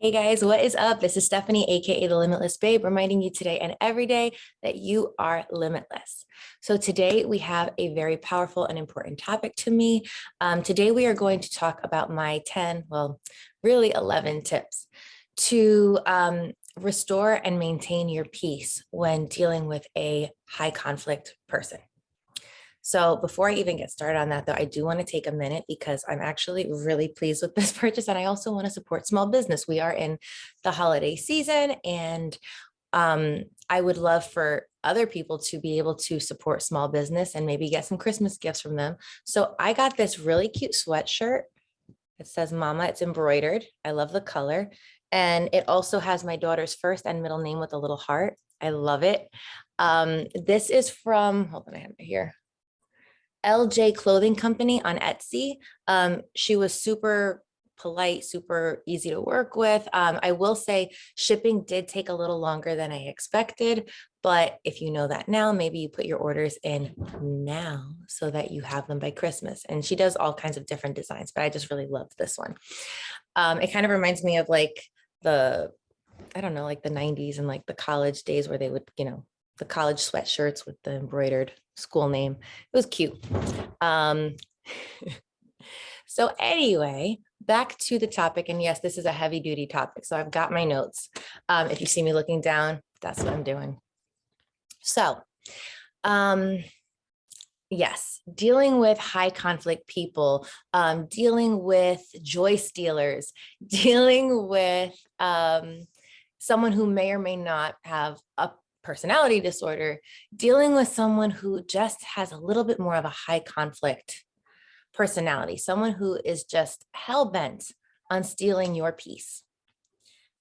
Hey guys, what is up? This is Stephanie, aka the Limitless Babe, reminding you today and every day that you are limitless. So today we have a very powerful and important topic to me. Today we are going to talk about my 10, well, really 11 tips to restore and maintain your peace when dealing with a high conflict person. So before I even get started on that, though, I do want to take a minute because I'm actually really pleased with this purchase. And I also want to support small business. We are in the holiday season, and I would love for other people to be able to support small business and maybe get some Christmas gifts from them. So I got this really cute sweatshirt. It says Mama, it's embroidered. I love the color. And it also has my daughter's first and middle name with a little heart. I love it. This is from, hold on, I have it here. LJ Clothing Company on Etsy. She was super polite, super easy to work with. I will say shipping did take a little longer than I expected, but if you know that now, maybe you put your orders in now so that you have them by Christmas. And she does all kinds of different designs, but I just really love this one. It kind of reminds me of like I don't know, like the 90s and like the college days where they would, the college sweatshirts with the embroidered school name. It was cute. So anyway, back to the topic. And yes, this is a heavy duty topic. So I've got my notes. If you see me looking down, that's what I'm doing. So yes, dealing with high conflict people, dealing with joy stealers, dealing with someone who may or may not have a personality disorder, dealing with someone who just has a little bit more of a high conflict personality, someone who is just hell-bent on stealing your peace.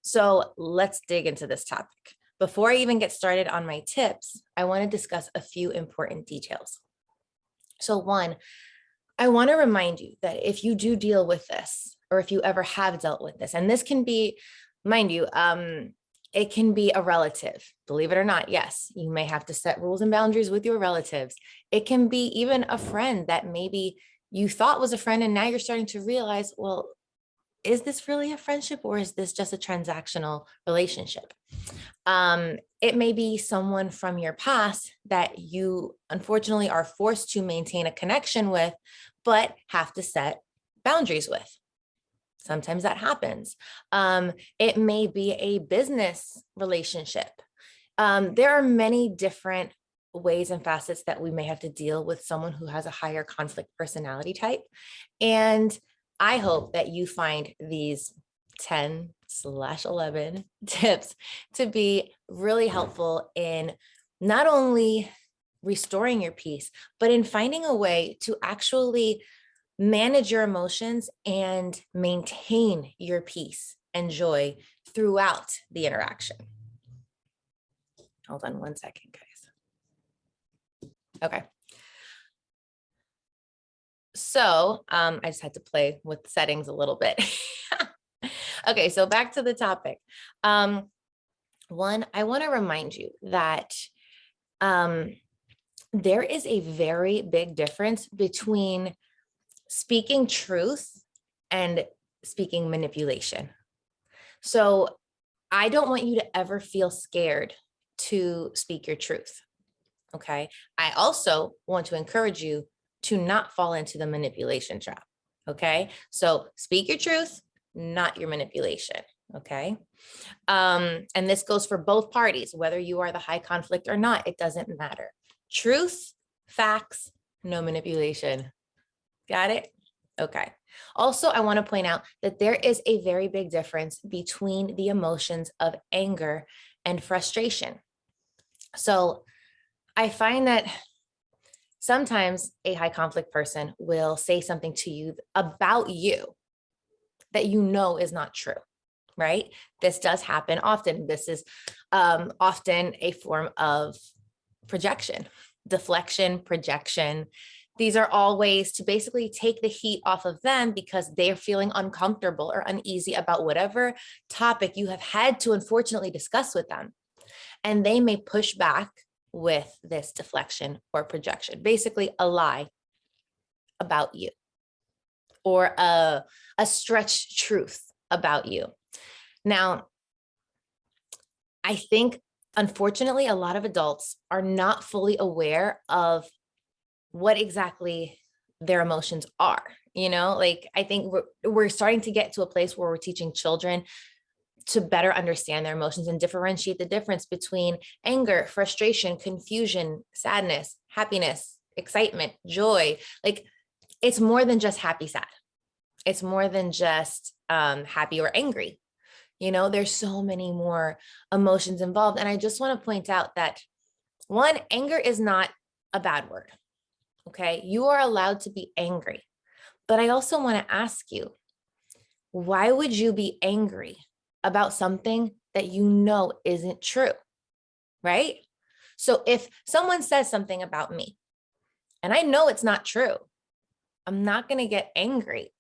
So let's dig into this topic. Before I even get started on my tips, I want to discuss a few important details. So one, I want to remind you that if you do deal with this, or if you ever have dealt with this, and this can be, mind you, it can be a relative, believe it or not. Yes, you may have to set rules and boundaries with your relatives. It can be even a friend that maybe you thought was a friend and now you're starting to realize, well, is this really a friendship or is this just a transactional relationship? It may be someone from your past that you unfortunately are forced to maintain a connection with, but have to set boundaries with. Sometimes that happens. It may be a business relationship. There are many different ways and facets that we may have to deal with someone who has a higher conflict personality type. And I hope that you find these 10/11 tips to be really helpful in not only restoring your peace, but in finding a way to actually manage your emotions and maintain your peace and joy throughout the interaction. Hold on one second, guys. Okay. So I just had to play with settings a little bit. Okay, so back to the topic. One, I want to remind you that there is a very big difference between speaking truth and speaking manipulation. So I don't want you to ever feel scared to speak your truth. Okay. I also want to encourage you to not fall into the manipulation trap. Okay. So speak your truth, not your manipulation. Okay. And this goes for both parties, whether you are the high conflict or not, it doesn't matter. Truth, facts, no manipulation. Got it? Okay. Also, I want to point out that there is a very big difference between the emotions of anger and frustration. So I find that sometimes a high conflict person will say something to you about you that you know is not true, right? This does happen often. This is often a form of projection, deflection, projection. These are all ways to basically take the heat off of them because they're feeling uncomfortable or uneasy about whatever topic you have had to unfortunately discuss with them. And they may push back with this deflection or projection, basically a lie about you or a stretched truth about you. Now, I think, unfortunately, a lot of adults are not fully aware of what exactly their emotions are. Like I think we're starting to get to a place where we're teaching children to better understand their emotions and differentiate the difference between anger, frustration, confusion, sadness, happiness, excitement, joy. Like it's more than just happy, sad. It's more than just happy or angry. There's so many more emotions involved. And I just want to point out that one, anger is not a bad word. Okay. You are allowed to be angry. But I also want to ask you, why would you be angry about something that you know isn't true? Right? So if someone says something about me and I know it's not true, I'm not going to get angry.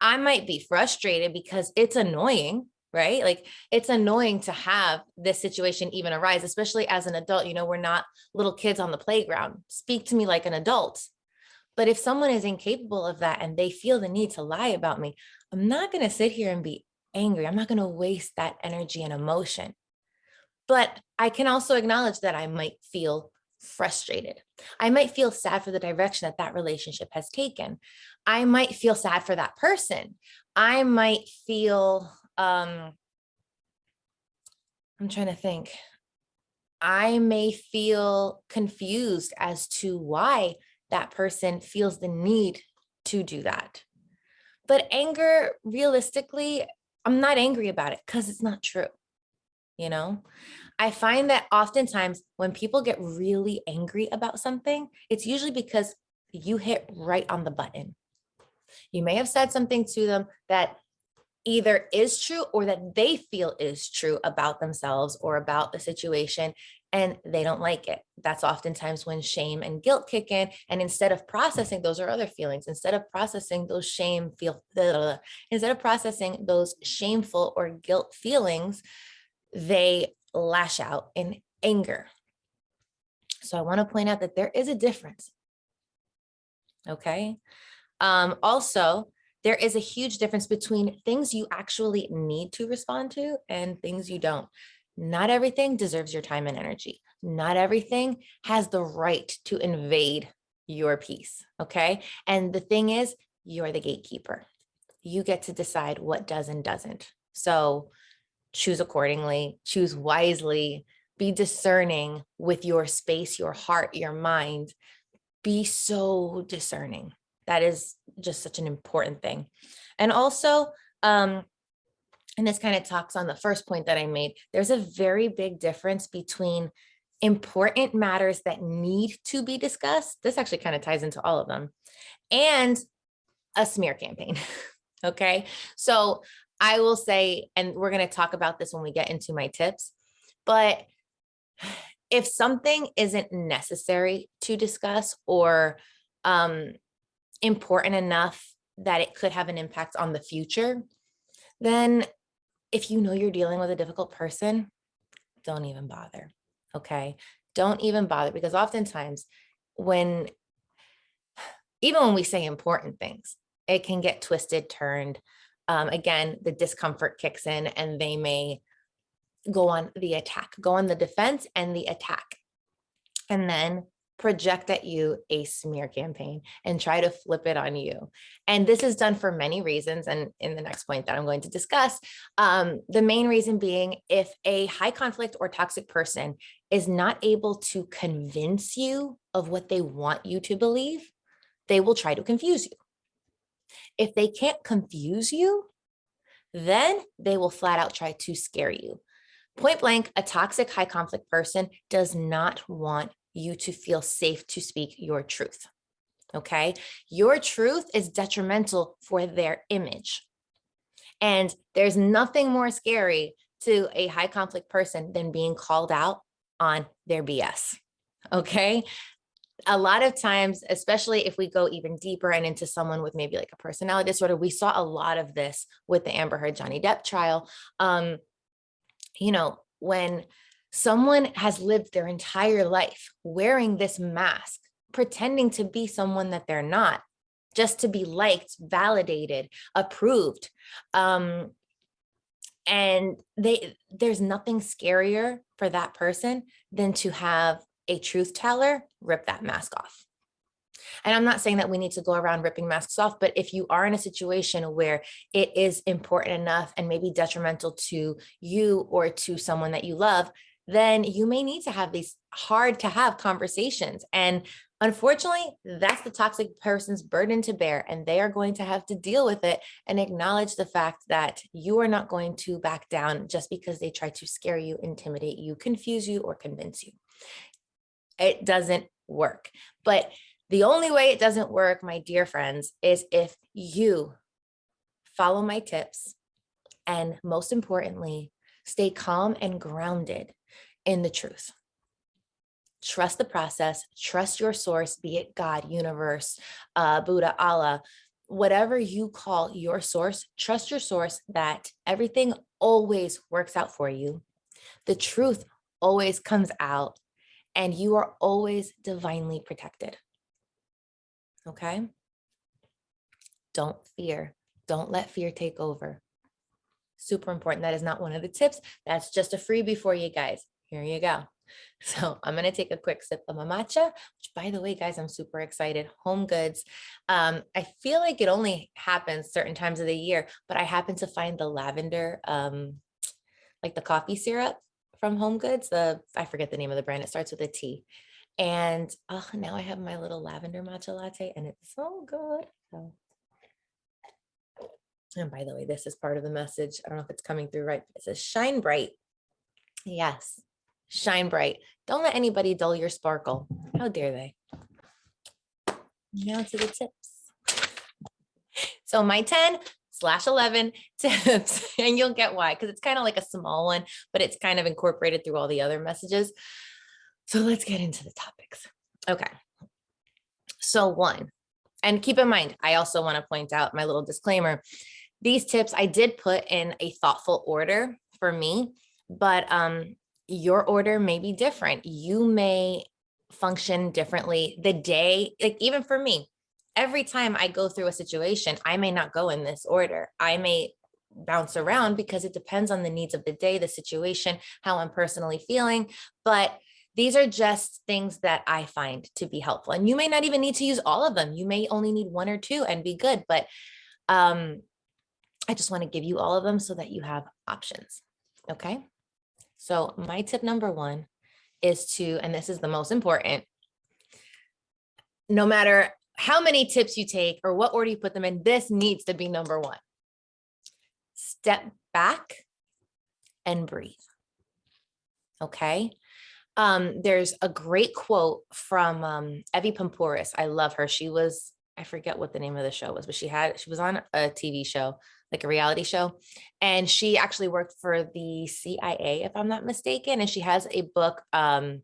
I might be frustrated because it's annoying, right? Like it's annoying to have this situation even arise, especially as an adult. We're not little kids on the playground. Speak to me like an adult. But if someone is incapable of that and they feel the need to lie about me, I'm not going to sit here and be angry. I'm not going to waste that energy and emotion. But I can also acknowledge that I might feel frustrated. I might feel sad for the direction that relationship has taken. I might feel sad for that person. I might feel, I'm trying to think. I may feel confused as to why that person feels the need to do that. But anger, realistically, I'm not angry about it because it's not true. I find that oftentimes when people get really angry about something, it's usually because you hit right on the button. You may have said something to them that either is true or that they feel is true about themselves or about the situation, and they don't like it. That's oftentimes when shame and guilt kick in. And instead of processing, those are other feelings. Instead of processing those instead of processing those shameful or guilt feelings, they lash out in anger. So I want to point out that there is a difference. Okay. Also, there is a huge difference between things you actually need to respond to and things you don't. Not everything deserves your time and energy. Not everything has the right to invade your peace. Okay. And the thing is, you're the gatekeeper. You get to decide what does and doesn't. So choose accordingly, choose wisely, be discerning with your space, your heart, your mind. Be so discerning. That is just such an important thing. And also, and this kind of talks on the first point that I made, there's a very big difference between important matters that need to be discussed. This actually kind of ties into all of them, and a smear campaign. Okay. So I will say, and we're going to talk about this when we get into my tips, but if something isn't necessary to discuss or important enough that it could have an impact on the future, then if you know you're dealing with a difficult person, don't even bother. Okay. Don't even bother, because oftentimes even when we say important things, it can get twisted, turned. Again, the discomfort kicks in and they may go on the defense and the attack, and then project at you a smear campaign and try to flip it on you. And this is done for many reasons. And in the next point that I'm going to discuss, the main reason being, if a high conflict or toxic person is not able to convince you of what they want you to believe, they will try to confuse you. If they can't confuse you, then they will flat out try to scare you. Point blank, a toxic high conflict person does not want you to feel safe to speak your truth. Okay. Your truth is detrimental for their image. And there's nothing more scary to a high conflict person than being called out on their BS. Okay. A lot of times, especially if we go even deeper and into someone with maybe like a personality disorder, we saw a lot of this with the Amber Heard Johnny Depp trial. When someone has lived their entire life wearing this mask, pretending to be someone that they're not, just to be liked, validated, approved, And there's nothing scarier for that person than to have a truth teller rip that mask off. And I'm not saying that we need to go around ripping masks off, but if you are in a situation where it is important enough and maybe detrimental to you or to someone that you love, then you may need to have these hard to have conversations. And unfortunately, that's the toxic person's burden to bear, and they are going to have to deal with it and acknowledge the fact that you are not going to back down just because they try to scare you, intimidate you, confuse you, or convince you. It doesn't work. But the only way it doesn't work, my dear friends, is if you follow my tips and, most importantly, stay calm and grounded in the truth. Trust the process, trust your source, be it God, universe, Buddha, Allah, whatever you call your source, trust your source that everything always works out for you. The truth always comes out, and you are always divinely protected. Okay? Don't fear. Don't let fear take over. Super important. That is not one of the tips. That's just a freebie for you guys. Here you go. So I'm going to take a quick sip of my matcha, which, by the way, guys, I'm super excited. Home Goods. I feel like it only happens certain times of the year, but I happen to find the lavender, like the coffee syrup from Home Goods. I forget the name of the brand. It starts with a T. And now I have my little lavender matcha latte, and it's so good. So, and by the way, this is part of the message. I don't know if it's coming through right. It says shine bright. Yes, shine bright. Don't let anybody dull your sparkle. How dare they? Now to the tips. So my 10/11 tips, and you'll get why, because it's kind of like a small one, but it's kind of incorporated through all the other messages. So let's get into the topics. Okay. So 1, and keep in mind, I also want to point out my little disclaimer. These tips I did put in a thoughtful order for me, but your order may be different. You may function differently the day, like even for me, every time I go through a situation, I may not go in this order. I may bounce around because it depends on the needs of the day, the situation, how I'm personally feeling. But these are just things that I find to be helpful. And you may not even need to use all of them. You may only need 1 or 2 and be good. But I just want to give you all of them so that you have options. Okay. So my tip number 1 is to, and this is the most important, no matter how many tips you take or what order you put them in, this needs to be number 1. Step back and breathe. Okay. There's a great quote from Evie Pamporis. I love her. I forget what the name of the show was, but she was on a TV show, like a reality show. And she actually worked for the CIA, if I'm not mistaken. And she has a book, I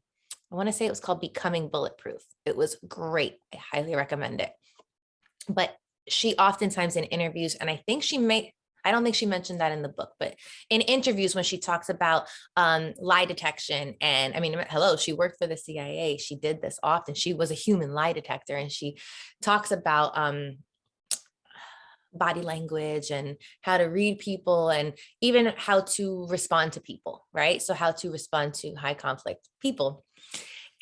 want to say it was called Becoming Bulletproof. It was great. I highly recommend it. But she oftentimes in interviews, and I don't think she mentioned that in the book, but in interviews when she talks about lie detection, and I mean, hello, she worked for the CIA. She did this often. She was a human lie detector, and she talks about body language and how to read people and even how to respond to people, right? So how to respond to high conflict people.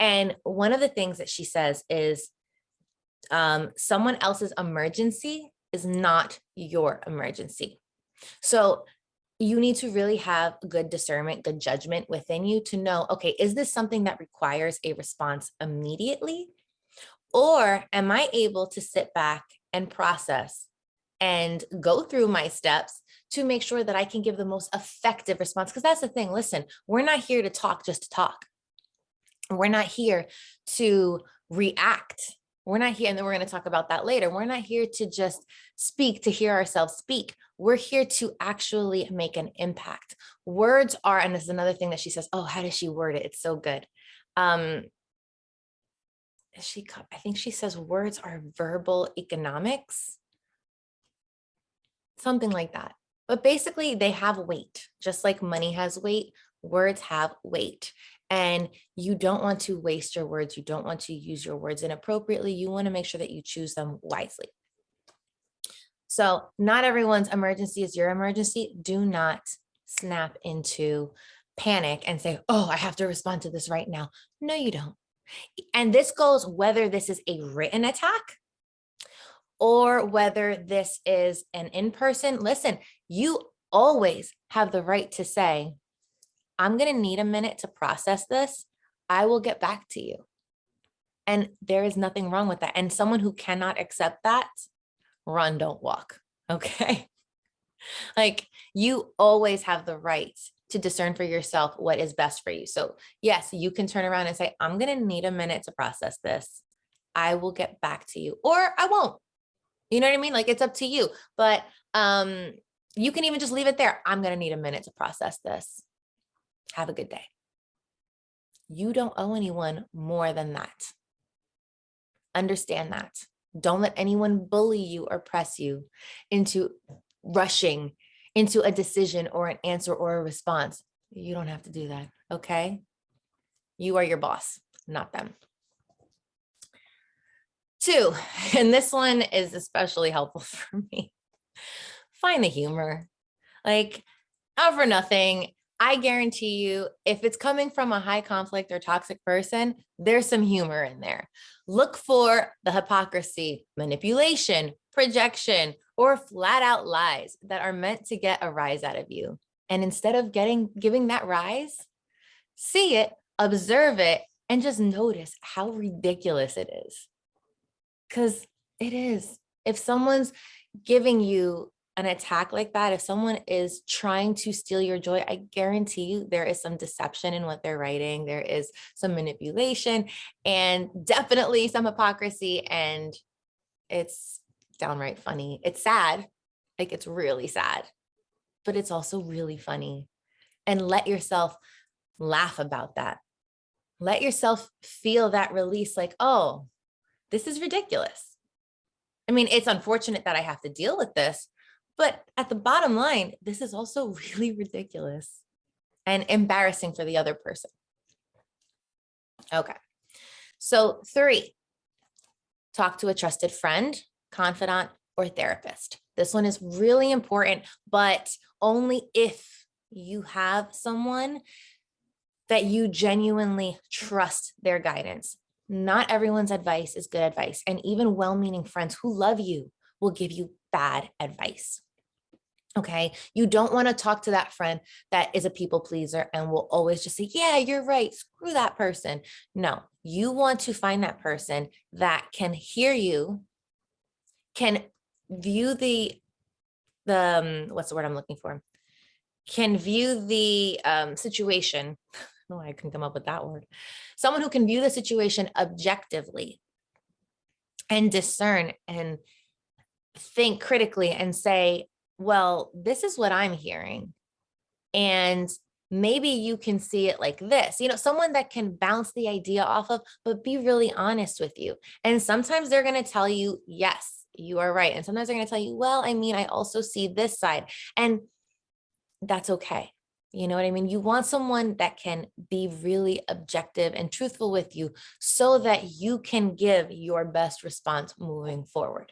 And one of the things that she says is someone else's emergency is not your emergency. So you need to really have good discernment, good judgment within you to know, okay, is this something that requires a response immediately? Or am I able to sit back and process and go through my steps to make sure that I can give the most effective response? Because that's the thing. Listen, we're not here to talk just to talk. We're not here to react. We're not here, and then we're going to talk about that later. We're not here to just speak to hear ourselves speak. We're here to actually make an impact. Words are, and this is another thing that she says, oh, how does she word it? It's so good. I think she says words are verbal economics, something like that. But basically they have weight, just like money has weight, words have weight. And you don't want to waste your words. You don't want to use your words inappropriately. You want to make sure that you choose them wisely. So not everyone's emergency is your emergency. Do not snap into panic and say, oh, I have to respond to this right now. No, you don't. And this goes whether this is a written attack or whether this is an in-person. Listen, you always have the right to say, I'm going to need a minute to process this. I will get back to you. And there is nothing wrong with that. And someone who cannot accept that, run, don't walk. Okay. Like, you always have the right to discern for yourself what is best for you. So yes, you can turn around and say, I'm going to need a minute to process this. I will get back to you, or I won't. You know what I mean? Like, it's up to you, but you can even just leave it there. I'm going to need a minute to process this. Have a good day. You don't owe anyone more than that. Understand that. Don't let anyone bully you or press you into rushing into a decision or an answer or a response. You don't have to do that, okay? You are your boss, not them. 2, and this one is especially helpful for me. Find the humor. Like, not for nothing, I guarantee you, if it's coming from a high conflict or toxic person, there's some humor in there. Look for the hypocrisy, manipulation, projection, or flat out lies that are meant to get a rise out of you. And instead of giving that rise, see it, observe it, and just notice how ridiculous it is. Because it is. If someone's giving you an attack like that, if someone is trying to steal your joy, I guarantee you there is some deception in what they're writing. There is some manipulation and definitely some hypocrisy. And it's downright funny. It's sad. Like, it's really sad, but it's also really funny. And let yourself laugh about that. Let yourself feel that release, like, oh, this is ridiculous. I mean, it's unfortunate that I have to deal with this, but at the bottom line, this is also really ridiculous and embarrassing for the other person. Okay. So 3, talk to a trusted friend, confidant, or therapist. This one is really important, but only if you have someone that you genuinely trust their guidance. Not everyone's advice is good advice. And even well-meaning friends who love you will give you bad advice. Okay. You don't want to talk to that friend that is a people pleaser and will always just say, yeah, you're right. Screw that person. No, you want to find that person that can hear you, can view what's the word I'm looking for? Can view the situation. Oh, I can come up with that word. Someone who can view the situation objectively and discern and think critically and say, well, this is what I'm hearing. And maybe you can see it like this, someone that can bounce the idea off of, but be really honest with you. And sometimes they're going to tell you, yes, you are right. And sometimes they're going to tell you, well, I mean, I also see this side, and that's okay. You know what I mean? You want someone that can be really objective and truthful with you so that you can give your best response moving forward.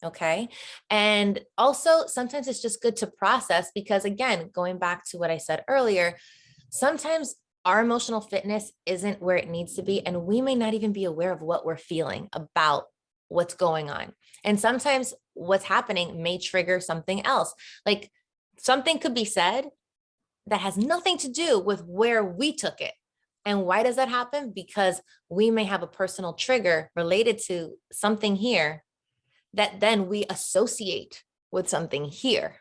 Okay. And also sometimes it's just good to process because, again, going back to what I said earlier, sometimes our emotional fitness isn't where it needs to be. And we may not even be aware of what we're feeling about what's going on. And sometimes what's happening may trigger something else. Like, something could be said that has nothing to do with where we took it. And why does that happen? Because we may have a personal trigger related to something here that then we associate with something here.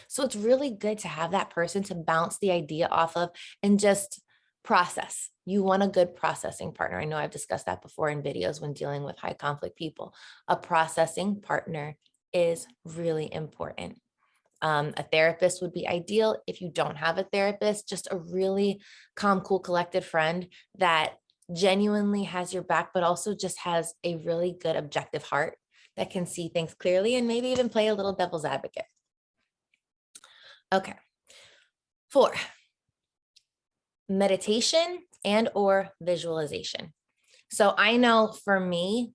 So it's really good to have that person to bounce the idea off of and just process. You want a good processing partner. I know I've discussed that before in videos when dealing with high conflict people. A processing partner is really important. A therapist would be ideal. If you don't have a therapist, just a really calm, cool, collected friend that genuinely has your back, but also just has a really good objective heart that can see things clearly and maybe even play a little devil's advocate. Okay. 4, meditation and or visualization. So I know for me,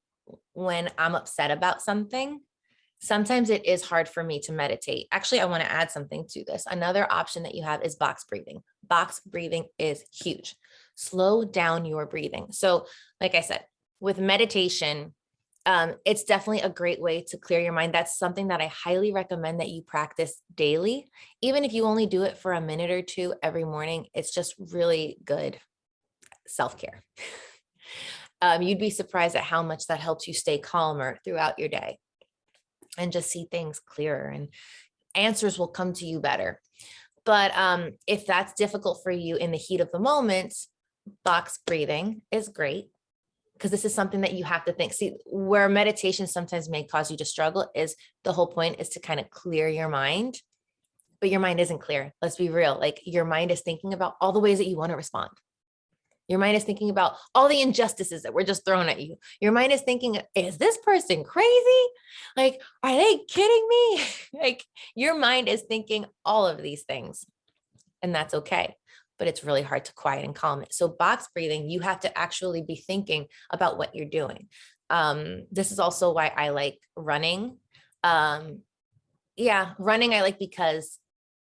when I'm upset about something, Sometimes it is hard for me to meditate. Actually, I want to add something to this. Another option that you have is box breathing. Box breathing is huge. Slow down your breathing. So, like I said, with meditation, it's definitely a great way to clear your mind. That's something that I highly recommend that you practice daily. Even if you only do it for a minute or two every morning, it's just really good self-care. You'd be surprised at how much that helps you stay calmer throughout your day and just see things clearer, and answers will come to you better. But if that's difficult for you in the heat of the moment, box breathing is great, because this is something that you have to think. See, where meditation sometimes may cause you to struggle is the whole point is to kind of clear your mind, but your mind isn't clear. Let's be real. Like, your mind is thinking about all the ways that you want to respond. Your mind is thinking about all the injustices that were just thrown at you. Your mind is thinking, is this person crazy? Like, are they kidding me? Like, your mind is thinking all of these things, and that's okay. But it's really hard to quiet and calm it. So box breathing, you have to actually be thinking about what you're doing. This is also why I like running. Running I like because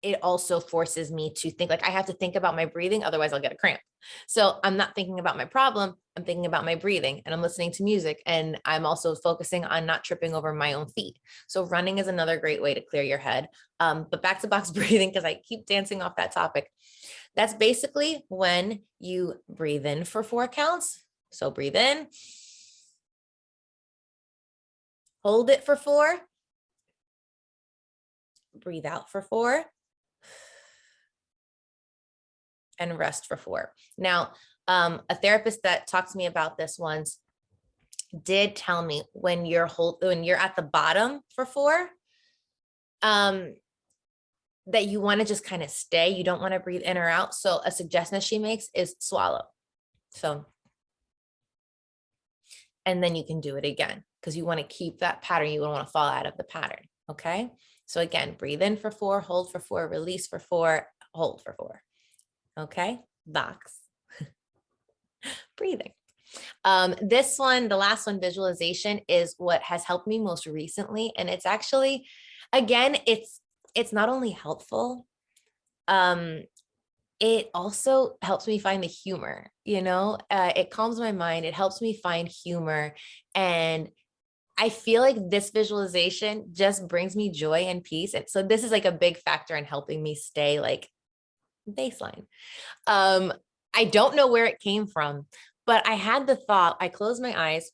it also forces me to think. Like, I have to think about my breathing, otherwise I'll get a cramp. So I'm not thinking about my problem, I'm thinking about my breathing, and I'm listening to music, and I'm also focusing on not tripping over my own feet. So running is another great way to clear your head. But back to box breathing, because I keep dancing off that topic. That's basically when you breathe in for 4 counts. So breathe in, hold it for 4, breathe out for 4, and rest for 4. Now, a therapist that talked to me about this once did tell me when you're at the bottom for 4, that you want to just kind of stay. You don't want to breathe in or out. So a suggestion that she makes is swallow. So, and then you can do it again, because you want to keep that pattern. You don't want to fall out of the pattern. Okay. So again, breathe in for 4, hold for 4, release for 4, hold for 4. Okay. Box breathing. This one, the last one, visualization, is what has helped me most recently. And it's actually, again, it's not only helpful, it also helps me find the humor, it calms my mind. It helps me find humor. And I feel like this visualization just brings me joy and peace. And so this is like a big factor in helping me stay like baseline. I don't know where it came from, but I had the thought, I closed my eyes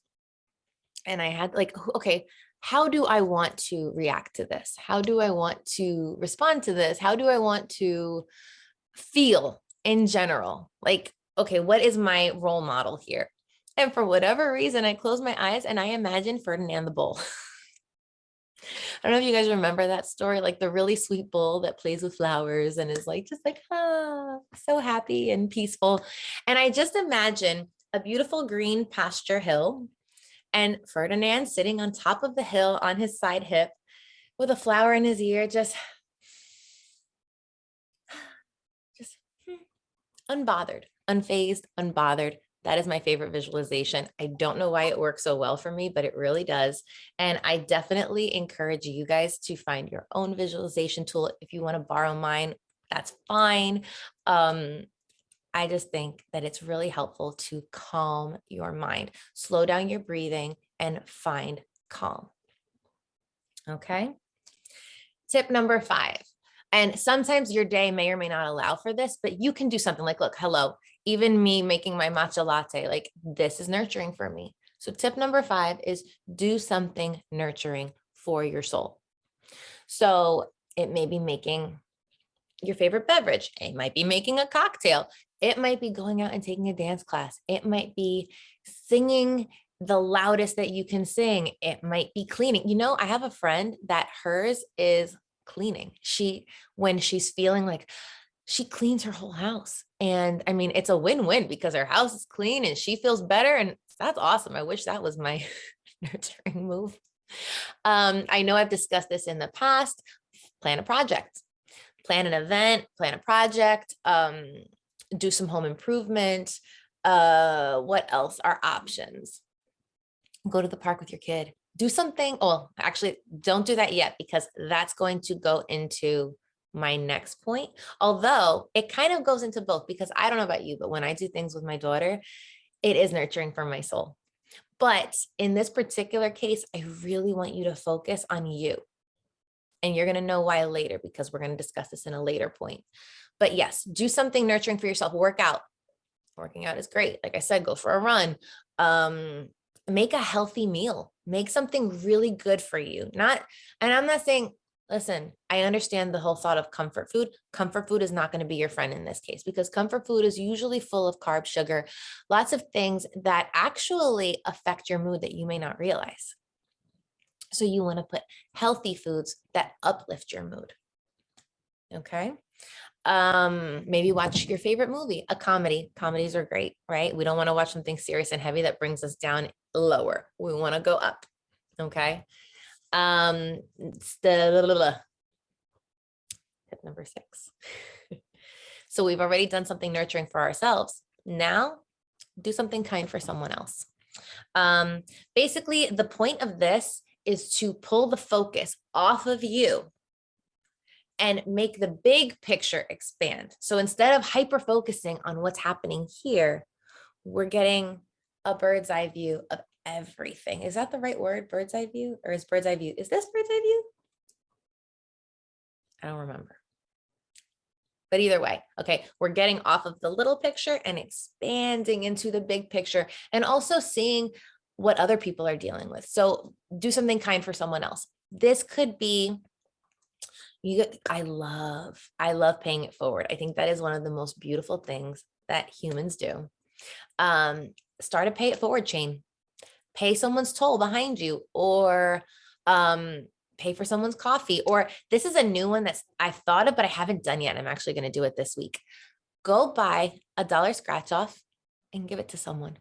and I had like, okay, how do I want to react to this? How do I want to respond to this? How do I want to feel in general? Like, okay, what is my role model here? And for whatever reason, I closed my eyes and I imagined Ferdinand the Bull. I don't know if you guys remember that story, like the really sweet bull that plays with flowers and is like, just like, so happy and peaceful. And I just imagine a beautiful green pasture hill and Ferdinand sitting on top of the hill on his side hip with a flower in his ear, just unbothered, unfazed, unbothered. That is my favorite visualization. I don't know why it works so well for me, but it really does. And I definitely encourage you guys to find your own visualization tool. If you want to borrow mine, that's fine. I just think that it's really helpful to calm your mind, slow down your breathing, and find calm. Okay. Tip number 5. And sometimes your day may or may not allow for this, but you can do something like, look, hello, even me making my matcha latte, like this is nurturing for me. So tip number 5 is do something nurturing for your soul. So it may be making your favorite beverage. It might be making a cocktail. It might be going out and taking a dance class. It might be singing the loudest that you can sing. It might be cleaning. I have a friend that hers is cleaning. When she's feeling like, she cleans her whole house. And I mean, it's a win-win because her house is clean and she feels better. And that's awesome. I wish that was my nurturing move. I know I've discussed this in the past. Plan a project, plan an event, plan a project, do some home improvement. What else are options? Go to the park with your kid. do something. Oh, actually, don't do that yet, because that's going to go into my next point. Although it kind of goes into both, because I don't know about you, but when I do things with my daughter, it is nurturing for my soul. But in this particular case, I really want you to focus on you. And you're going to know why later, because we're going to discuss this in a later point. But yes, do something nurturing for yourself. Work out. Working out is great. Like I said, go for a run. Make a healthy meal. Make something really good for you. And I'm not saying, listen, I understand the whole thought of comfort food. Comfort food is not going to be your friend in this case, because comfort food is usually full of carbs, sugar, lots of things that actually affect your mood that you may not realize. So you want to put healthy foods that uplift your mood. Okay. Maybe watch your favorite movie, a comedy. Comedies are great, right? We don't want to watch something serious and heavy that brings us down lower. We want to go up. Okay. It's the tip number 6. So we've already done something nurturing for ourselves. Now do something kind for someone else. Basically, the point of this is to pull the focus off of you and make the big picture expand. So instead of hyper focusing on what's happening here, we're getting a bird's eye view of everything. Is that the right word? Bird's eye view? Or is bird's eye view? Is this bird's eye view? I don't remember. But either way, okay, we're getting off of the little picture and expanding into the big picture, and also seeing what other people are dealing with. So do something kind for someone else. This could be, I love paying it forward. I think that is one of the most beautiful things that humans do. Start a pay it forward chain. Pay someone's toll behind you, or pay for someone's coffee. Or this is a new one that I've thought of, but I haven't done yet. I'm actually going to do it this week. Go buy $1 scratch off and give it to someone.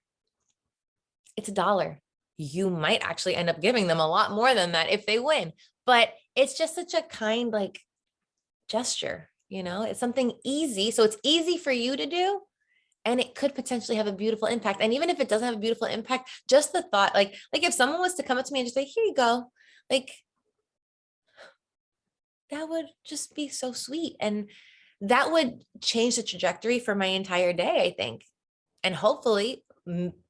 It's $1. You might actually end up giving them a lot more than that if they win, but it's just such a kind, like, gesture, it's something easy. So it's easy for you to do, and it could potentially have a beautiful impact. And even if it doesn't have a beautiful impact, just the thought, like if someone was to come up to me and just say, here you go, like, that would just be so sweet. And that would change the trajectory for my entire day, I think. And hopefully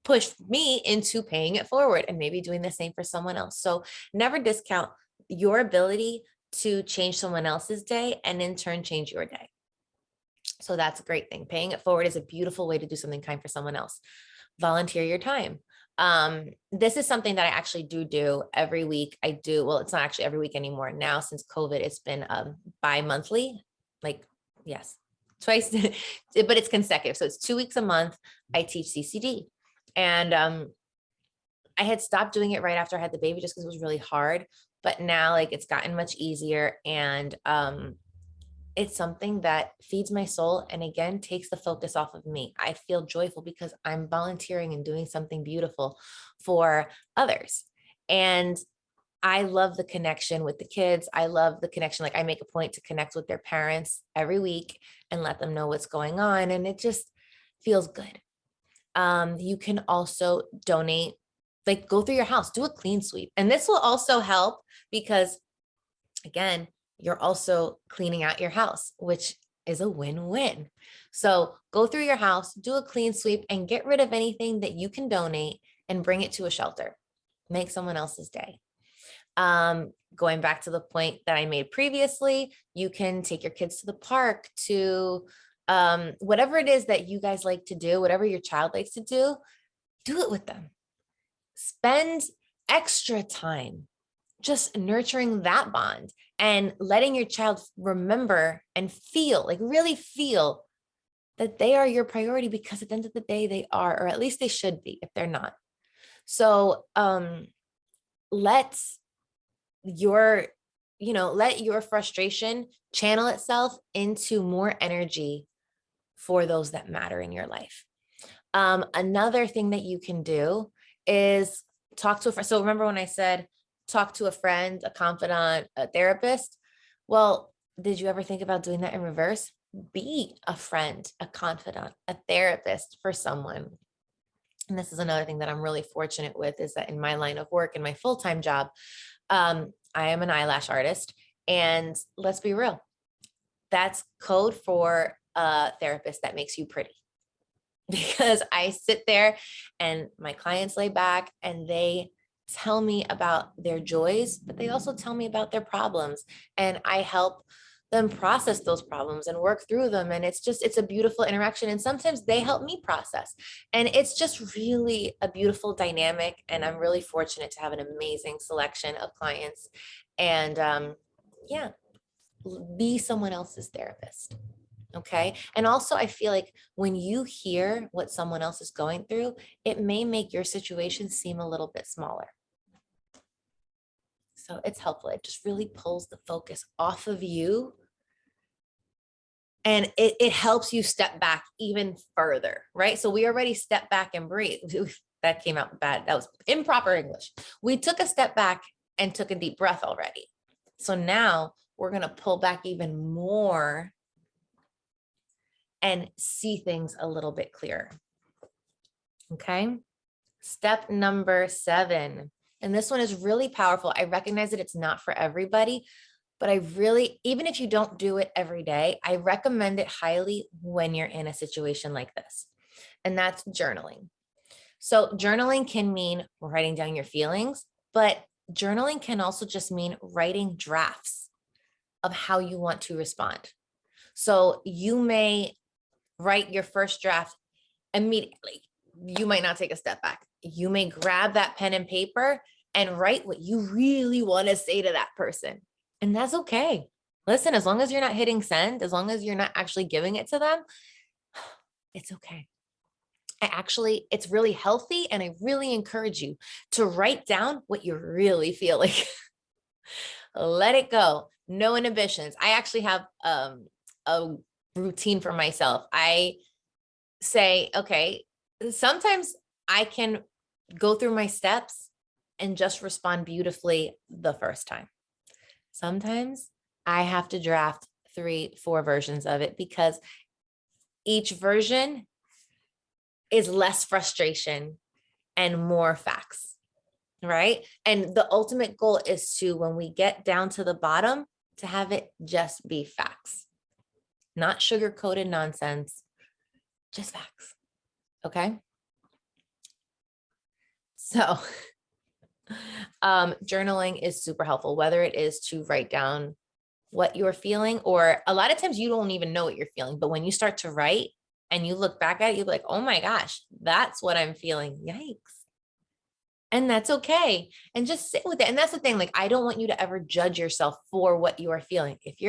push me into paying it forward and maybe doing the same for someone else. So never discount your ability to change someone else's day and in turn change your day. So that's a great thing. Paying it forward is a beautiful way to do something kind for someone else. Volunteer your time. This is something that I actually do every week. Well, it's not actually every week anymore. Now, since COVID, it's been bi-monthly, yes, twice, but it's consecutive. So it's 2 weeks a month. I teach CCD, and I had stopped doing it right after I had the baby just because it was really hard. But now, it's gotten much easier, and it's something that feeds my soul and, again, takes the focus off of me. I feel joyful because I'm volunteering and doing something beautiful for others. And I love the connection with the kids. I love the connection. I make a point to connect with their parents every week and let them know what's going on. And it just feels good. You can also donate, go through your house, do a clean sweep. And this will also help because, again, you're also cleaning out your house, which is a win-win. So go through your house, do a clean sweep, and get rid of anything that you can donate and bring it to a shelter. Make someone else's day. Going back to the point that I made previously, you can take your kids to the park, to whatever it is that you guys like to do, whatever your child likes to do it with them. Spend extra time just nurturing that bond and letting your child remember and feel, really feel that they are your priority, because at the end of the day, they are, or at least they should be if they're not. So let your frustration channel itself into more energy for those that matter in your life. Another thing that you can do is talk to a friend. So remember when I said, talk to a friend, a confidant, a therapist? Well, did you ever think about doing that in reverse? Be a friend, a confidant, a therapist for someone. and this is another thing that I'm really fortunate with, is that in my line of work, in my full-time job, I am an eyelash artist. And let's be real, that's code for a therapist that makes you pretty. Because I sit there and my clients lay back and they tell me about their joys, but they also tell me about their problems. And I help them process those problems and work through them. And it's a beautiful interaction. And sometimes they help me process. And it's just really a beautiful dynamic. And I'm really fortunate to have an amazing selection of clients. And yeah, be someone else's therapist. Okay. And also, I feel like when you hear what someone else is going through, it may make your situation seem a little bit smaller. So it's helpful. It just really pulls the focus off of you. And it helps you step back even further, right? So we already stepped back and breathe. That came out bad. That was improper English. We took a step back and took a deep breath already. So now we're going to pull back even more and see things a little bit clearer. Okay. Step number 7. And this one is really powerful. I recognize that it's not for everybody, but I really, even if you don't do it every day, I recommend it highly when you're in a situation like this. And that's journaling. So journaling can mean writing down your feelings, but journaling can also just mean writing drafts of how you want to respond. So you may write your first draft immediately. You might not take a step back. You may grab that pen and paper and write what you really want to say to that person. And that's okay. Listen, as long as you're not hitting send, as long as you're not actually giving it to them, it's okay. It's really healthy. And I really encourage you to write down what you're really feeling. Let it go. No inhibitions. I actually have a routine for myself. I say, okay, sometimes I can go through my steps and just respond beautifully the first time. Sometimes I have to draft 3-4 versions of it because each version is less frustration and more facts, right? And the ultimate goal is to, when we get down to the bottom, to have it just be facts. Not sugar-coated nonsense, just facts. Okay. So journaling is super helpful, whether it is to write down what you're feeling, or a lot of times you don't even know what you're feeling, but when you start to write and you look back at it, you'll be like, oh my gosh, that's what I'm feeling. Yikes. And that's okay. And just sit with it. And that's the thing. Like, I don't want you to ever judge yourself for what you are feeling. If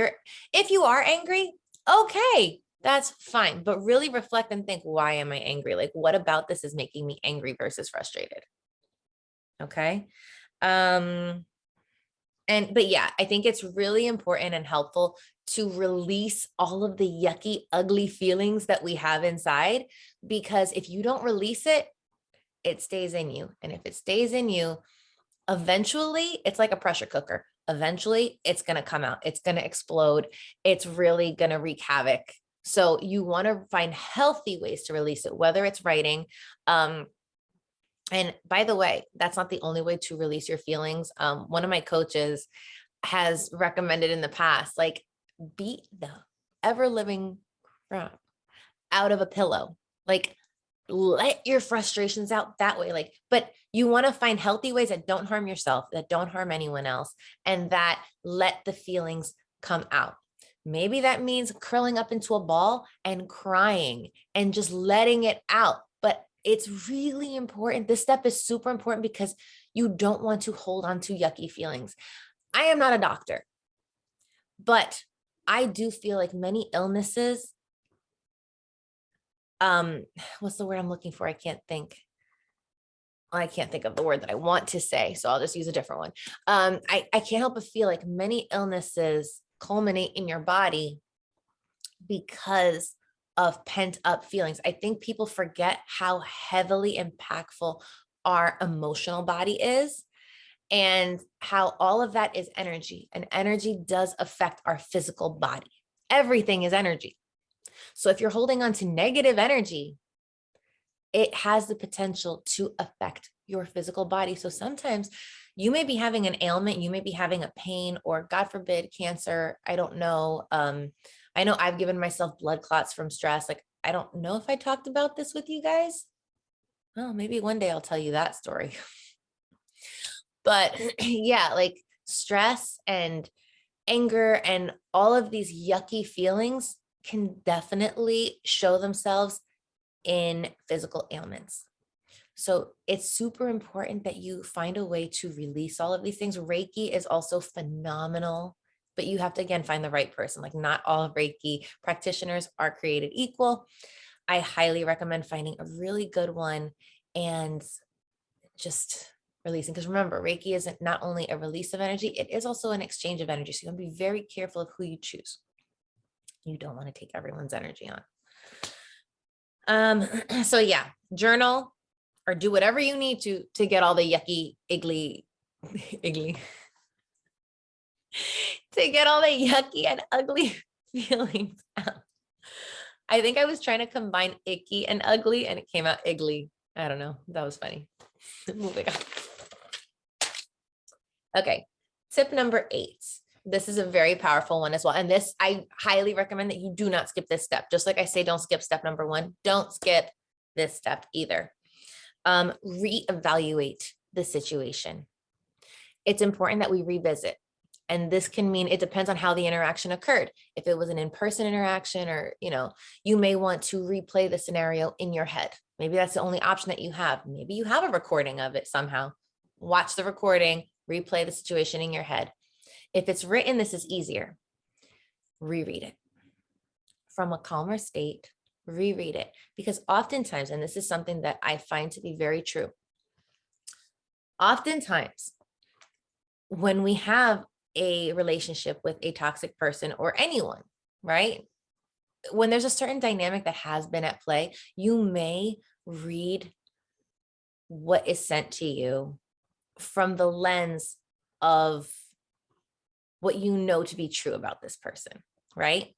you are angry, okay, that's fine. But really reflect and think, why am I angry? Like, what about this is making me angry versus frustrated? Okay. But yeah, I think it's really important and helpful to release all of the yucky, ugly feelings that we have inside, because if you don't release it, it stays in you. And if it stays in you, eventually it's like a pressure cooker. Eventually it's going to come out. It's going to explode. It's really going to wreak havoc. So you want to find healthy ways to release it, whether it's writing. And by the way, that's not the only way to release your feelings. One of my coaches has recommended in the past, like, beat the ever living crap out of a pillow. Like, let your frustrations out that way. Like, but you want to find healthy ways that don't harm yourself, that don't harm anyone else, and that let the feelings come out. Maybe that means curling up into a ball and crying and just letting it out. But it's really important. This step is super important because you don't want to hold on to yucky feelings. I am not a doctor, but I do feel like many illnesses, what's the word I'm looking for? I can't think of the word that I want to say, so I'll just use a different one. I can't help but feel like many illnesses culminate in your body because of pent up feelings. I think people forget how heavily impactful our emotional body is, and how all of that is energy, and energy does affect our physical body. Everything is energy. So if you're holding on to negative energy, it has the potential to affect your physical body. So sometimes you may be having an ailment, you may be having a pain, or God forbid, cancer. I don't know. I know I've given myself blood clots from stress. Like, I don't know if I talked about this with you guys. Oh, maybe one day I'll tell you that story. But yeah, like stress and anger and all of these yucky feelings can definitely show themselves in physical ailments. So it's super important that you find a way to release all of these things. Reiki is also phenomenal, but you have to, again, find the right person. Like, not all Reiki practitioners are created equal. I highly recommend finding a really good one and just releasing. Because remember, Reiki isn't not only a release of energy, it is also an exchange of energy. So you want to be very careful of who you choose. You don't want to take everyone's energy on. So yeah, journal or do whatever you need to get all the yucky, iggly, to get all the yucky and ugly feelings out. I think I was trying to combine icky and ugly and it came out iggly. I don't know. That was funny. Moving on. Okay. Tip number 8. This is a very powerful one as well. And this, I highly recommend that you do not skip this step. Just like I say, don't skip step number 1. Don't skip this step either. Reevaluate the situation. It's important that we revisit. And this can mean, it depends on how the interaction occurred. If it was an in-person interaction, or, you may want to replay the scenario in your head. Maybe that's the only option that you have. Maybe you have a recording of it somehow. Watch the recording, replay the situation in your head. If it's written, this is easier. Reread it from a calmer state. Reread it, because oftentimes, and this is something that I find to be very true, oftentimes when we have a relationship with a toxic person or anyone, right? When there's a certain dynamic that has been at play, you may read what is sent to you from the lens of what you know to be true about this person, right?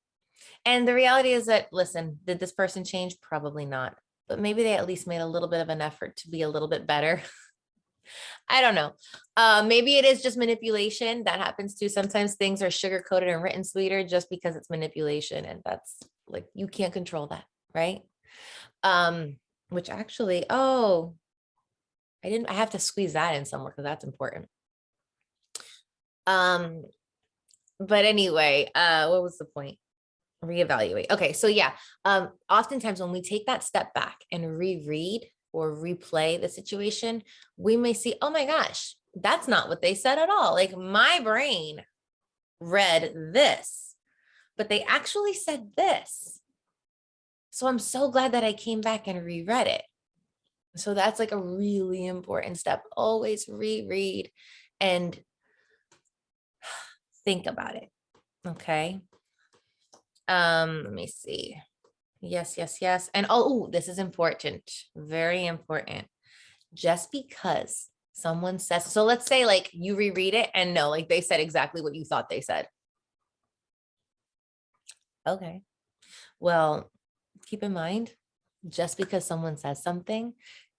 And the reality is that, listen, did this person change? Probably not, but maybe they at least made a little bit of an effort to be a little bit better. I don't know. Maybe it is just manipulation. That happens too. Sometimes things are sugar coated and written sweeter just because it's manipulation. And that's like, you can't control that. Right. Which actually, I have to squeeze that in somewhere because that's important. But anyway, what was the point? Reevaluate. Okay. So yeah, oftentimes when we take that step back and reread or replay the situation, we may see, oh my gosh, that's not what they said at all. Like, my brain read this, but they actually said this. So I'm so glad that I came back and reread it. So that's like a really important step. Always reread and think about it. Okay. Let me see. Yes. And this is important. Very important. Just because someone says, so let's say like you reread it and no, like they said exactly what you thought they said. Okay. Well, keep in mind, just because someone says something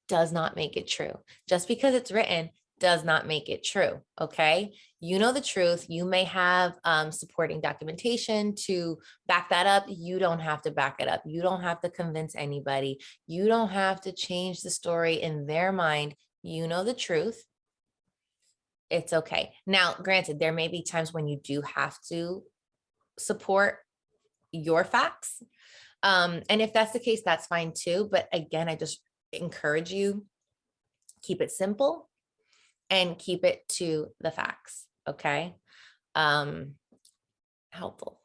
does not make it true. Just because it's written does not make it true. Okay. You know the truth. You may have supporting documentation to back that up. You don't have to back it up. You don't have to convince anybody. You don't have to change the story in their mind. You know the truth. It's okay. Now, granted, there may be times when you do have to support your facts. And if that's the case, that's fine too. But again, I just encourage you, keep it simple and keep it to the facts. Okay. Helpful.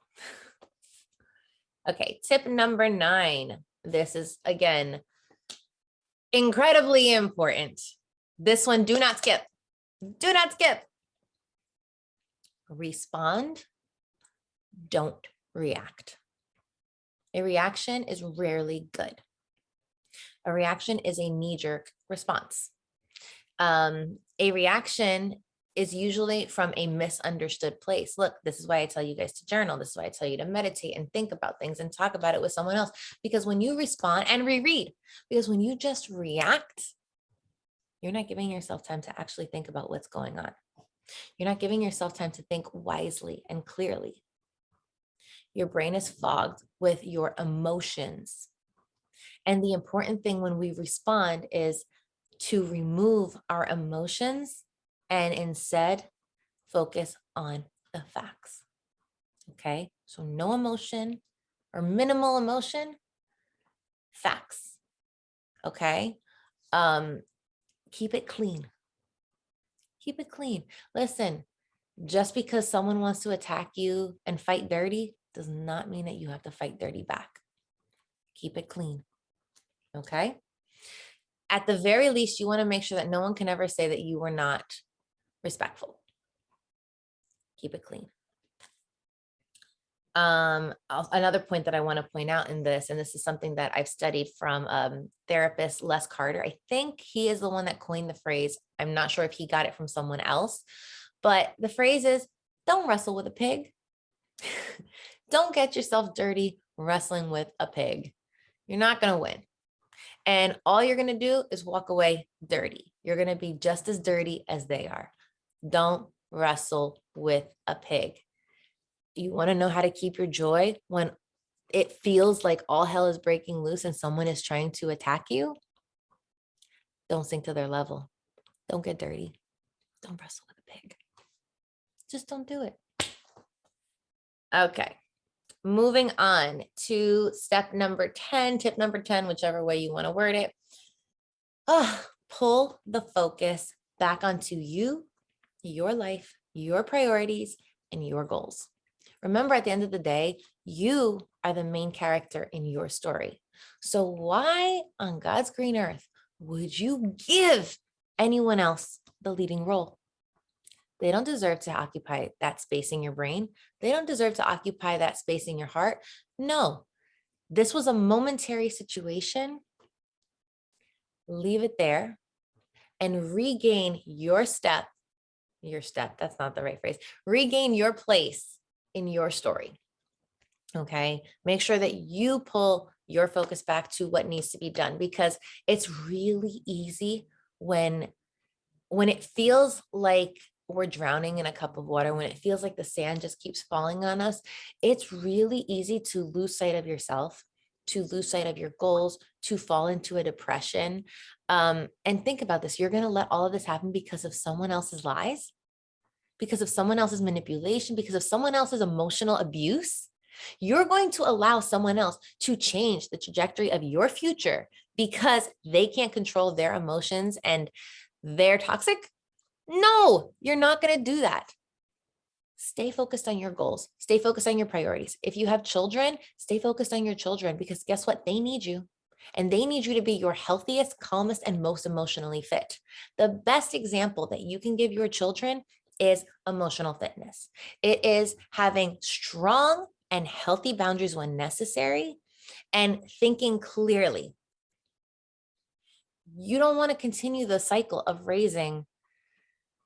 Okay. Tip number 9. This is, again, incredibly important. This one, do not skip. Do not skip. Respond. Don't react. A reaction is rarely good. A reaction is a knee-jerk response. A reaction is usually from a misunderstood place. Look, this is why I tell you guys to journal. This is why I tell you to meditate and think about things and talk about it with someone else. Because when you respond and reread, because when you just react, you're not giving yourself time to actually think about what's going on. You're not giving yourself time to think wisely and clearly. Your brain is fogged with your emotions. And the important thing when we respond is to remove our emotions and instead focus on the facts. Okay, so no emotion or minimal emotion, facts. Okay, keep it clean. Keep it clean. Listen, just because someone wants to attack you and fight dirty does not mean that you have to fight dirty back. Keep it clean. Okay. At the very least, you want to make sure that no one can ever say that you were not respectful. Keep it clean. Another point that I want to point out in this, and this is something that I've studied from therapist Les Carter. I think he is the one that coined the phrase. I'm not sure if he got it from someone else, but the phrase is, don't wrestle with a pig. Don't get yourself dirty wrestling with a pig. You're not going to win. And all you're going to do is walk away dirty. You're going to be just as dirty as they are. Don't wrestle with a pig. You want to know how to keep your joy when it feels like all hell is breaking loose and someone is trying to attack you? Don't sink to their level. Don't get dirty. Don't wrestle with a pig. Just don't do it. Okay. Moving on to step number 10, tip number 10, whichever way you want to word it. Pull the focus back onto you, your life, your priorities, and your goals. Remember, at the end of the day, you are the main character in your story. So why on God's green earth would you give anyone else the leading role? They don't deserve to occupy that space in your brain. They don't deserve to occupy that space in your heart. No, this was a momentary situation. Leave it there and regain your step. That's not the right phrase. Regain your place in your story. Okay. Make sure that you pull your focus back to what needs to be done, because it's really easy when it feels like we're drowning in a cup of water, when it feels like the sand just keeps falling on us. It's really easy to lose sight of yourself, to lose sight of your goals, to fall into a depression. And think about this. You're going to let all of this happen because of someone else's lies, because of someone else's manipulation, because of someone else's emotional abuse. You're going to allow someone else to change the trajectory of your future because they can't control their emotions and they're toxic? No, you're not going to do that. Stay focused on your goals. Stay focused on your priorities. If you have children, stay focused on your children, because guess what? They need you. And they need you to be your healthiest, calmest, and most emotionally fit. The best example that you can give your children is emotional fitness. It is having strong and healthy boundaries when necessary and thinking clearly. You don't want to continue the cycle of raising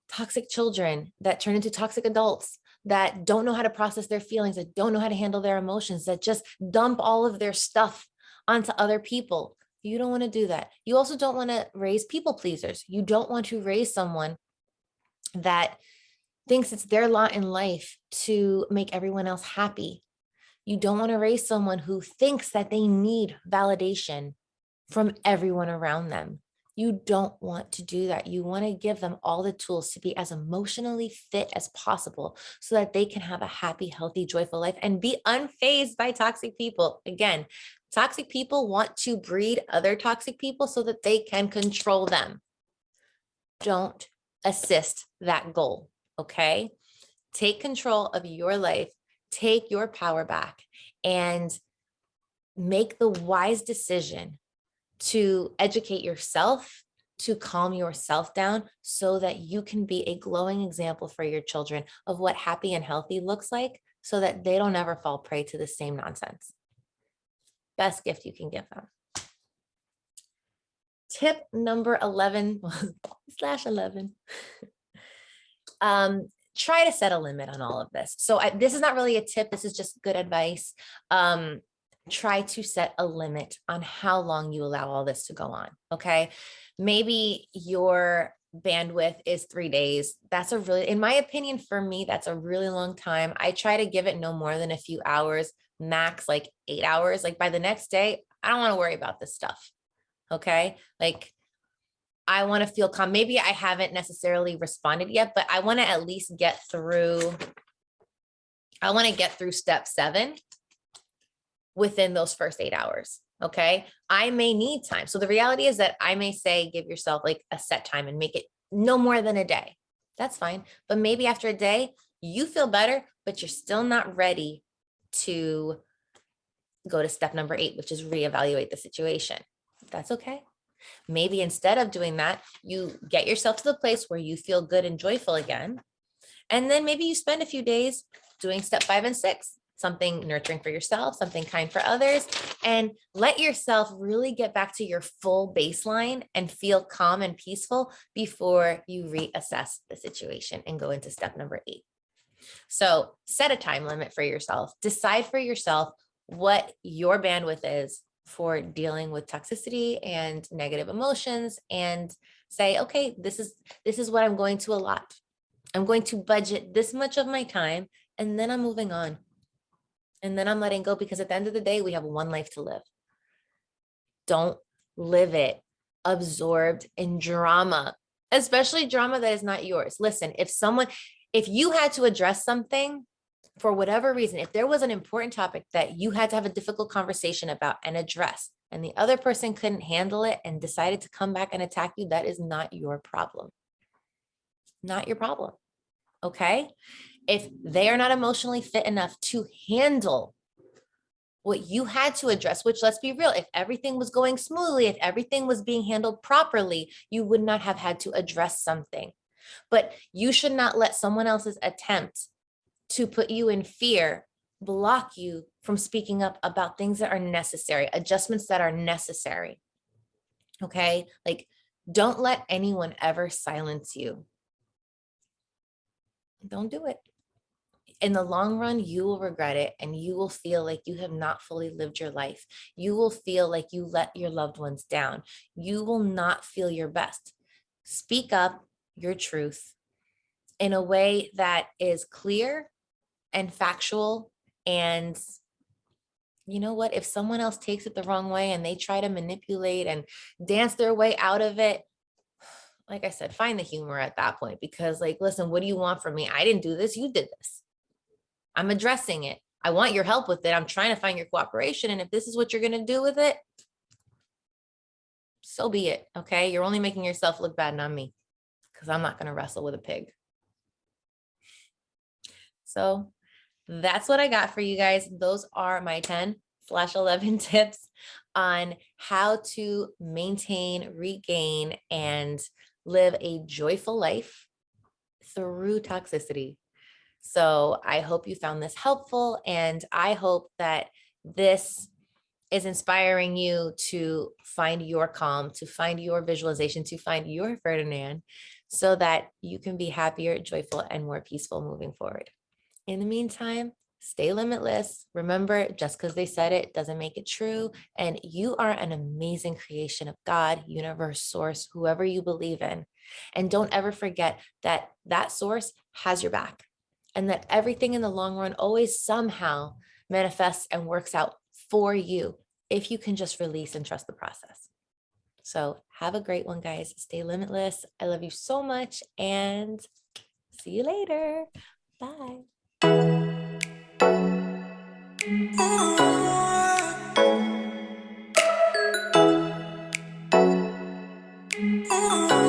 toxic children that turn into toxic adults, that don't know how to process their feelings, that don't know how to handle their emotions, that just dump all of their stuff onto other people. You don't want to do that. You also don't want to raise people pleasers. You don't want to raise someone that thinks it's their lot in life to make everyone else happy. You don't want to raise someone who thinks that they need validation from everyone around them. You don't want to do that. You want to give them all the tools to be as emotionally fit as possible so that they can have a happy, healthy, joyful life and be unfazed by toxic people. Again, toxic people want to breed other toxic people so that they can control them. Don't assist that goal, okay? Take control of your life. Take your power back and make the wise decision to educate yourself, to calm yourself down so that you can be a glowing example for your children of what happy and healthy looks like so that they don't ever fall prey to the same nonsense. Best gift you can give them. Tip number 11/11. Try to set a limit on all of this. So this is not really a tip. This is just good advice. Try to set a limit on how long you allow all this to go on. Okay. Maybe your bandwidth is 3 days. That's a really, in my opinion, for me, that's a really long time. I try to give it no more than a few hours, max like 8 hours. Like by the next day, I don't want to worry about this stuff. Okay. Like I want to feel calm. Maybe I haven't necessarily responded yet, but I want to at least get through. I want to get through step 7 within those first 8 hours. Okay. I may need time. So the reality is that I may say, give yourself like a set time and make it no more than a day. That's fine. But maybe after a day, you feel better, but you're still not ready to go to step number 8, which is reevaluate the situation. That's okay. Maybe instead of doing that, you get yourself to the place where you feel good and joyful again. And then maybe you spend a few days doing step 5 and 6, something nurturing for yourself, something kind for others, and let yourself really get back to your full baseline and feel calm and peaceful before you reassess the situation and go into step number 8. So set a time limit for yourself. Decide for yourself what your bandwidth is for dealing with toxicity and negative emotions, and say, okay, this is what I'm going to allot. I'm going to budget this much of my time, and then I'm moving on. And then I'm letting go, because at the end of the day, we have one life to live. Don't live it absorbed in drama, especially drama that is not yours. Listen, if you had to address something for whatever reason, if there was an important topic that you had to have a difficult conversation about and address, and the other person couldn't handle it and decided to come back and attack you, that is not your problem. Not your problem. Okay? If they are not emotionally fit enough to handle what you had to address, which, let's be real, if everything was going smoothly, if everything was being handled properly, you would not have had to address something. But you should not let someone else's attempt to put you in fear block you from speaking up about things that are necessary, adjustments that are necessary. Okay? Like, don't let anyone ever silence you. Don't do it. In the long run, you will regret it, and you will feel like you have not fully lived your life. You will feel like you let your loved ones down. You will not feel your best. Speak up your truth in a way that is clear and factual. And you know what? If someone else takes it the wrong way and they try to manipulate and dance their way out of it, like I said, find the humor at that point, because like, listen, what do you want from me? I didn't do this. You did this. I'm addressing it. I want your help with it. I'm trying to find your cooperation. And if this is what you're going to do with it, so be it. Okay. You're only making yourself look bad, not me, because I'm not going to wrestle with a pig. So that's what I got for you guys. Those are my 10/11 tips on how to maintain, regain, and live a joyful life through toxicity. So I hope you found this helpful, and I hope that this is inspiring you to find your calm, to find your visualization, to find your Ferdinand, so that you can be happier, joyful, and more peaceful moving forward. In the meantime, stay limitless. Remember, just because they said it doesn't make it true. And you are an amazing creation of God, universe, source, whoever you believe in. And don't ever forget that that source has your back, and that everything in the long run always somehow manifests and works out for you if you can just release and trust the process. So have a great one, guys. Stay limitless. I love you so much, and see you later. Bye. Oh.